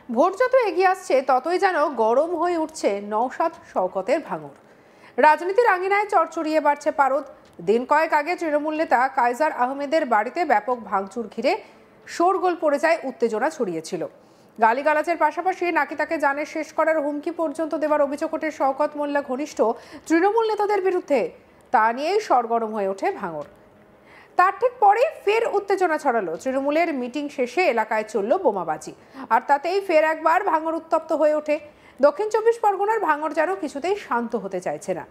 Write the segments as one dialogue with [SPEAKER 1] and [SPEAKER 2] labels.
[SPEAKER 1] Vote যত এগিয়ে আসছে ততই যেন গরম হয়ে উঠছে নওশাদ শওকতের ভাঙর। রাজনীতির আঙিনায় চড়চড়িয়ে বাড়ছে পারদ। দিন কয়েক আগে তৃণমূল নেতা কায়সার আহমেদের বাড়িতে ব্যাপক ভাঙচুর ঘিরে শোরগোল পড়ে যায়, উত্তেজনা ছড়িয়েছিল। গালিগালাজের পাশাপাশি নাকি তাকে জানে শেষ করার হুমকি পর্যন্ত দেওয়ার অভিযোগ ওঠে শওকত মোল্লা ঘনিষ্ঠ তৃণমূল নেতাদের বিরুদ্ধে। তা নিয়েই সরগরম হয়ে ওঠে ভাঙর। তার ঠিক পরেই ফের উত্তেজনা ছড়ালো। তৃণমূলের মিটিং শেষে এলাকায় চলল বোমাবাজি, আর তাতেই ফের একবার ভাঙর উত্তপ্ত হয়ে ওঠে। দক্ষিণ 24 পরগনার ভাঙর যেন কিছুতেই শান্ত হতে চাইছে না।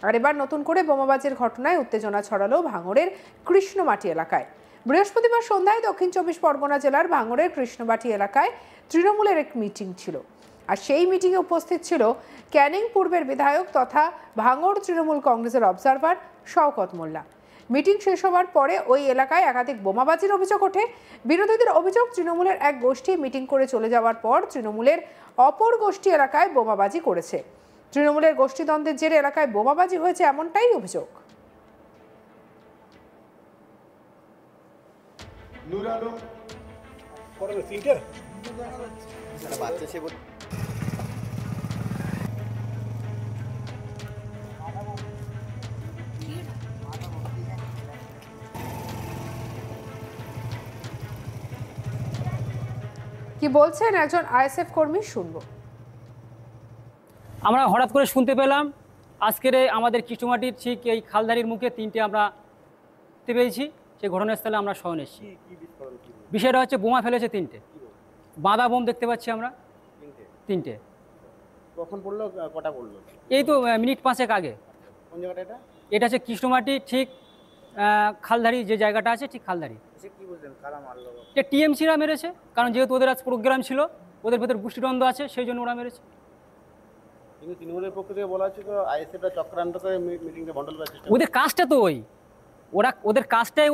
[SPEAKER 1] আর এবার নতুন করে বোমাবাজির ঘটনায় উত্তেজনা ছড়ালো ভাঙরের কৃষ্ণমাটি এলাকায়। বৃহস্পতিবার সন্ধ্যায় দক্ষিণ 24 পরগনা জেলার ভাঙরের কৃষ্ণমাটি এলাকায় তৃণমূলের এক মিটিং ছিল, আর সেই মিটিংয়ে উপস্থিত ছিল ক্যানিং পূর্বের বিধায়ক তথা ভাঙর তৃণমূল কংগ্রেসের অবজারভার শওকত মোল্লা। মিটিং শেষ হওয়ার পরে ওই এলাকায় একাধিক বোমাবাজির অভিযোগ ওঠে। বিরোধীদের অভিযোগ, তৃণমূলের এক গোষ্ঠী মিটিং করে চলে যাওয়ার পর তৃণমূলের অপর গোষ্ঠী এলাকায় বোমাবাজি করেছে। তৃণমূলের গোষ্ঠীদ্বন্দ্বের জেরে এলাকায় বোমাবাজি হয়েছে, এমনটাই অভিযোগ। কি বলছেন একজন আইএসএফ কর্মী, শুনবো।
[SPEAKER 2] আমরা হঠাৎ করে শুনতে পেলাম আজকের আমাদের কৃষ্ণমাটির ঠিক এই খালধারির মুখে তিনটে আমরা দেখতে পেয়েছি। সেই ঘটনাস্থলে আমরা সহন এসেছি। বিষয়টা হচ্ছে বোমা ফেলেছে তিনটে, বাঁধা বোম দেখতে পাচ্ছি আমরা তিনটে।
[SPEAKER 3] কখন পড়লো, কটা পড়লো?
[SPEAKER 2] এই তো মিনিট 5 আগে।
[SPEAKER 3] কোন জায়গাটা এটা?
[SPEAKER 2] এটা হচ্ছে কৃষ্ণমাটি ঠিক খালধারি যে জায়গাটা আছে, ঠিক খালধারি।
[SPEAKER 3] কি বলছেন, কারা মারলো?
[SPEAKER 2] এটা টিএমসিরা মেরেছে, কারণ যেহেতু ওদের আজ প্রোগ্রাম ছিল, ওদের ভেতর গোষ্ঠীদ্বন্দ্ব আছে, সেই জন্য ওরা মেরেছে।
[SPEAKER 3] কিন্তু তৃণমূলের পক্ষ থেকে বলা হচ্ছে তো আইএসএফটা চক্রান্ত করে মিটিংটা ভণ্ডল করার চেষ্টা।
[SPEAKER 2] ওদের কাজটা তো ওদের কাজটাই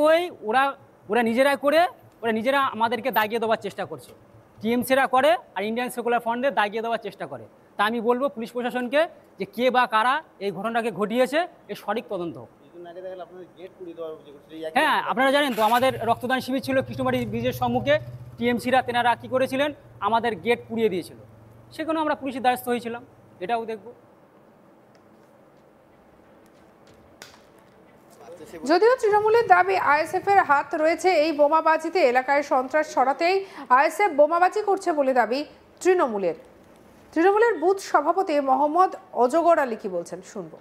[SPEAKER 2] ওরা নিজেরাই করে, ওরা নিজেরা আমাদেরকে দাগিয়ে দেওয়ার চেষ্টা করছে। টিএমসিরা করে আর ইন্ডিয়ান সেকুলার ফ্রন্টে দাগিয়ে দেওয়ার চেষ্টা করে। তা আমি বলবো পুলিশ প্রশাসনকে যে কে বা কারা এই ঘটনাটাকে ঘটিয়েছে এর সঠিক তদন্ত হোক। হ্যাঁ, আপনারা জানেন তো আমাদের রক্তদান শিবির ছিল কৃষ্ণমাটি ব্রিজের সম্মুখে। টিএমসিরা তেনারা কী করেছিলেন, আমাদের গেট পুড়িয়ে দিয়েছিল। সেখানেও আমরা পুলিশের দ্বারস্থ হয়েছিলাম, এটাও দেখব।
[SPEAKER 1] যদিও তৃণমূলের দাবি আইএসএফ এর হাত রয়েছে এই বোমাবাজিতে, এলাকায় সন্ত্রাস ছড়াতেই আইএসএফ বোমাবাজি করছে বলে দাবি তৃণমূলের বুথ সভাপতি মোহাম্মদ অজগর আলী কি বলছেন, শুনবো।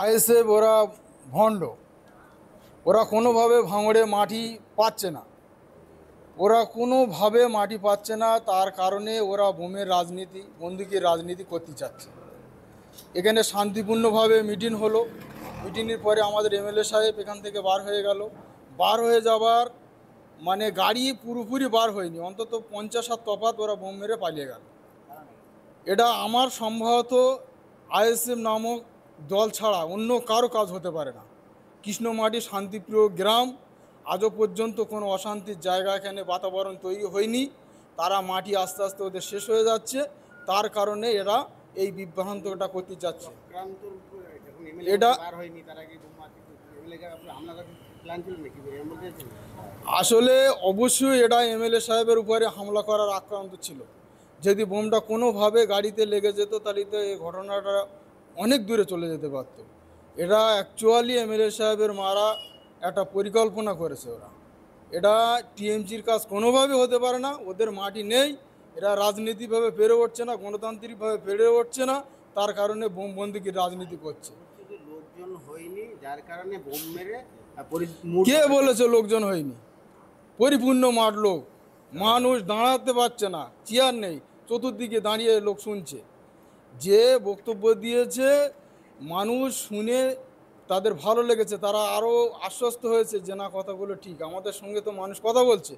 [SPEAKER 4] আইএসএফ ওরা ভণ্ড, ওরা কোনোভাবে ভাঙড়ে মাটি পাচ্ছে না, তার কারণে ওরা বোমের রাজনীতি, বন্দুকের রাজনীতি করতে চাচ্ছে। এখানে শান্তিপূর্ণভাবে মিটিং হলো। মিটিংয়ের পরে আমাদের এমএলএ সাহেব এখান থেকে বার হয়ে যাবার মানে গাড়ি পুরোপুরি বার হয়নি, অন্তত 50 তফাত ওরা বোম মেরে পালিয়ে গেল। এটা আমার সম্ভবত আইএসএফ নামক দল ছাড়া অন্য কারো কাজ হতে পারে না। কৃষ্ণমাটি শান্তিপ্রিয় গ্রাম, আজও পর্যন্ত কোনো অশান্তির জায়গা এখানে বাতাবরণ তৈরি হয়নি। তারা মাটি আস্তে আস্তে ওদের শেষ হয়ে যাচ্ছে, তার কারণে এরা এই বিভ্রান্তটা করতে চাচ্ছে। এটা আসলে অবশ্যই এটা এমএলএ সাহেবের উপরে হামলা করার আক্রান্ত ছিল। যদি বোমটা কোনোভাবে গাড়িতে লেগে যেত তাহলে তো এই ঘটনাটা অনেক দূরে চলে যেতে পারত। এটা অ্যাকচুয়ালি এমএলএ সাহেবের মারা একটা পরিকল্পনা করেছে ওরা। এটা টিএমসির কাজ কোনোভাবে হতে পারে না, ওদের মাটি নেই, এরা রাজনীতিভাবে পেরে উঠছে না, গণতান্ত্রিকভাবে পেরে উঠছে না, তার কারণে বোম বন্দুকের রাজনীতি করছে।
[SPEAKER 3] লোকজন হয়নি যার কারণে বোম মেরে।
[SPEAKER 4] কে বলেছে লোকজন হয়নি? পরিপূর্ণ মাঠ লোক, মানুষ দাঁড়াতে পারছে না, চেয়ার নেই, চতুর্দিকে দাঁড়িয়ে লোক শুনছে। যে বক্তব্য দিয়েছে মানুষ শুনে তাদের ভালো লেগেছে, তারা আরও আশ্বস্ত হয়েছে যে না, কথাগুলো ঠিক, আমাদের সঙ্গে তো মানুষ কথা বলছে।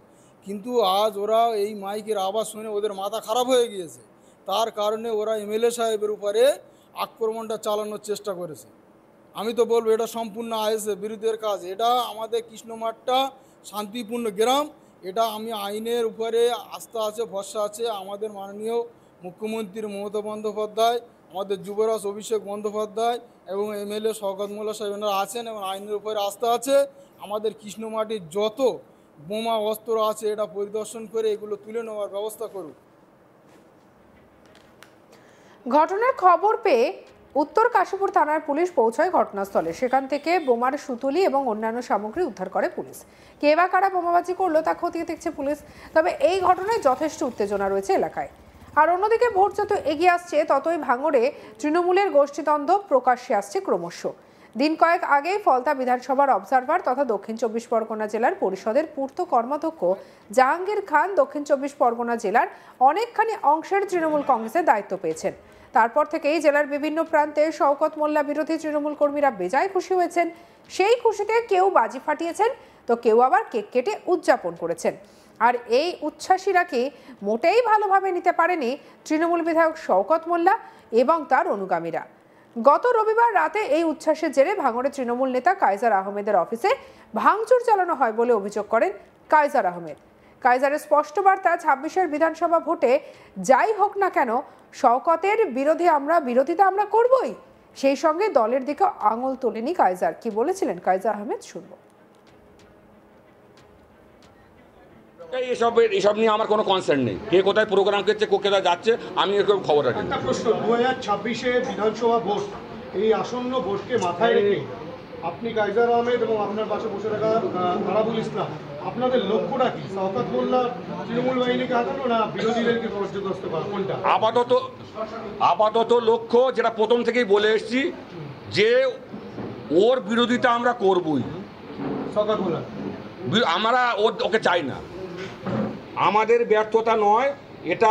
[SPEAKER 4] কিন্তু আজ ওরা এই মাইকের আওয়াজ শুনে ওদের মাথা খারাপ হয়ে গিয়েছে, তার কারণে ওরা এমএলএ সাহেবের উপরে আক্রমণটা চালানোর চেষ্টা করেছে। আমি তো বলবো এটা সম্পূর্ণ আইএসএফ বিরোধীদের কাজ। এটা আমাদের কৃষ্ণমাঠটা শান্তিপূর্ণ গ্রাম, এটা আমি আইনের উপরে আস্থা আছে, ভরসা আছে। আমাদের মাননীয় মুখ্যমন্ত্রী মমতা বন্দ্যোপাধ্যায়, আমাদের যুবরাজ অভিষেক বন্দ্যোপাধ্যায় এবং এমএলএ শওকত মোল্লা সাহেব এনারা আছেন এবং আইনের উপরে আস্থা আছে। আমাদের কৃষ্ণমাটির যত বোমা অস্ত্র আছে এটা পরিদর্শন করে এগুলো তুলে নেওয়ার ব্যবস্থা করুক।
[SPEAKER 1] ঘটনার খবর পেয়ে উত্তর কাশীপুর থানার পুলিশ পৌঁছায় ঘটনাস্থলে। সেখান থেকে বোমার সুতুলি এবং অন্যান্য সামগ্রী উদ্ধার করে পুলিশ। কে বা কারা বোমাবাজি করলো তা খতিয়ে দেখছে পুলিশ। তবে এই ঘটনায় যথেষ্ট উত্তেজনা রয়েছে এলাকায়। আর অন্যদিকে ভোট যত এগিয়ে আসছে ততই ভাঙড়ে তৃণমূলের গোষ্ঠীদ্বন্দ্ব প্রকাশ্যে আসছে ক্রমশ। দিন কয়েক আগে ফলতা বিধানসভার অবজারভার তথা দক্ষিণ চব্বিশ পরগনা জেলার পরিষদের পূর্ত কর্মাধ্যক্ষ জাহাঙ্গীর খান দক্ষিণ চব্বিশ পরগনা জেলার অনেকখানি অংশের তৃণমূল কংগ্রেসের দায়িত্ব পেয়েছেন। তারপর থেকেই জেলার বিভিন্ন প্রান্তে শওকত মোল্লা বিরোধী তৃণমূল কর্মীরা বেজায় খুশি হয়েছেন। সেই খুশিতে কেউ বাজি ফাটিয়েছেন তো কেউ আবার কেক কেটে উদযাপন করেছেন। আর এই উচ্ছ্বাসীরা কি মোটেই ভালোভাবে নিতে পারেনি তৃণমূল বিধায়ক শওকত মোল্লা এবং তার অনুগামীরা। গত রবিবার রাতে এই উচ্ছ্বাসের জেরে ভাঙড়ের তৃণমূল নেতা কাইজার আহমেদের অফিসে ভাঙচুর চালানো হয় বলে অভিযোগ করেন কাইজার আহমেদ। কাইজারের স্পষ্ট বার্তা, ২৬-এর বিধানসভা ভোটে যাই হোক না কেন শওকতের বিরোধিতা আমরা করবই। সেই সঙ্গে দলের দিকে আঙুল তোলেনি কাইজার। কি বলেছিলেন কাইজার আহমেদ শুনবো।
[SPEAKER 5] এসব নিয়ে আমার কোনো কনসার্ন নেই। কে কোথায় প্রোগ্রাম করছে, কোথায় যাচ্ছে, আমি এরকম খবর রাখি।
[SPEAKER 6] একটা প্রশ্ন, ২০২৬-এ বিধানসভা ভোট, এই আসন্ন ভোটকে মাথায় রেখে আপনি কাইজার আহমেদ এবং আপনার পাশে বসে থাকা আরাবুল ইসলাম, আপনাদের লক্ষ্যটা কি? শওকত মোল্লা তৃণমূল বাহিনীকে হাঁটানো না বিরোধীদেরকে পর্যদস্ত করা, কোনটা?
[SPEAKER 5] আপাতত লক্ষ্য, যেটা প্রথম থেকেই বলে এসেছি, যে ওর বিরোধিতা আমরা করবই।
[SPEAKER 6] শওকত মোল্লা
[SPEAKER 5] আমরা ওকে চাই না। আমাদের ব্যর্থতা নয়, এটা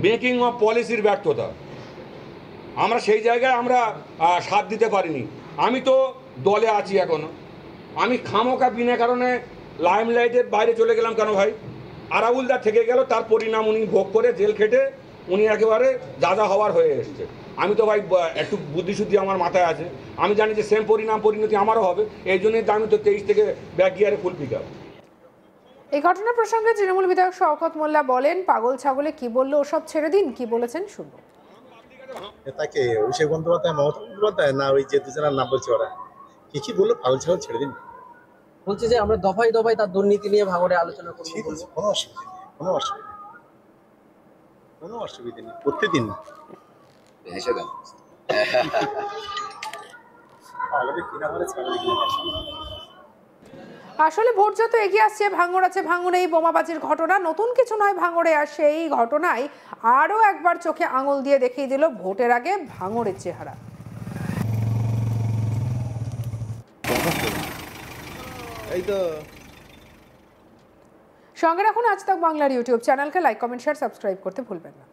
[SPEAKER 5] মেকিং অফ পলিসির ব্যর্থতা। আমরা সেই জায়গায় আমরা সাথ দিতে পারিনি। আমি তো দলে আছি এখনো। আমি খামোকা বিনা কারণে লাইমলাইটের বাইরে চলে গেলাম কেন ভাই? আরাবুলদা থেকে গেল, তার পরিণাম উনি ভোগ করে জেল খেটে উনি একেবারে যা হওয়ার হয়ে এসছে। আমি তো ভাই একটু বুদ্ধিশুদ্ধি আমার মাথায় আছে, আমি জানি যে সেম পরিণতি আমারও হবে। এই জন্যই তো আমি তো 23 থেকে ব্যাক গিয়ারে ফুল পিক আপ।
[SPEAKER 1] এই ঘটনা প্রসঙ্গে তৃণমূল বিধায়ক শওকত মোল্লা বলেন, পাগল ছাগলে কি বললো ওসব ছেড়ে দিন। কি বলেছেন শুনবো।
[SPEAKER 7] তাকে অভিষেক বন্দ্যোপাধ্যায়, মমতা বন্দ্যোপাধ্যায়, না ওই যে দুজনের নাম বলছে ওরা কি বললো, পাগল ছাগল ছেড়ে দিন।
[SPEAKER 8] বলছে যে আমরা দফায় দফায় তার দুর্নীতি নিয়ে ভাঙড়ে আলোচনা করব।
[SPEAKER 7] ঠিক আছে, কোনো অসুবিধা নেই, প্রত্যেকদিন হেসে দেন।
[SPEAKER 1] আসলে ভোট যত এগিয়ে আসছে ভাঙড়ে এই বোমাবাজির ঘটনা নতুন কিছু নয় ভাঙড়ে। আর সেই ঘটনায় আরও একবার চোখে আঙুল দিয়ে দেখিয়ে দিল ভোটের আগে ভাঙড়ের চেহারা। সঙ্গে রাখুন আজ তাক বাংলার ইউটিউব চ্যানেলকে। লাইক, কমেন্ট, শেয়ার, সাবস্ক্রাইব করতে ভুলবেন না।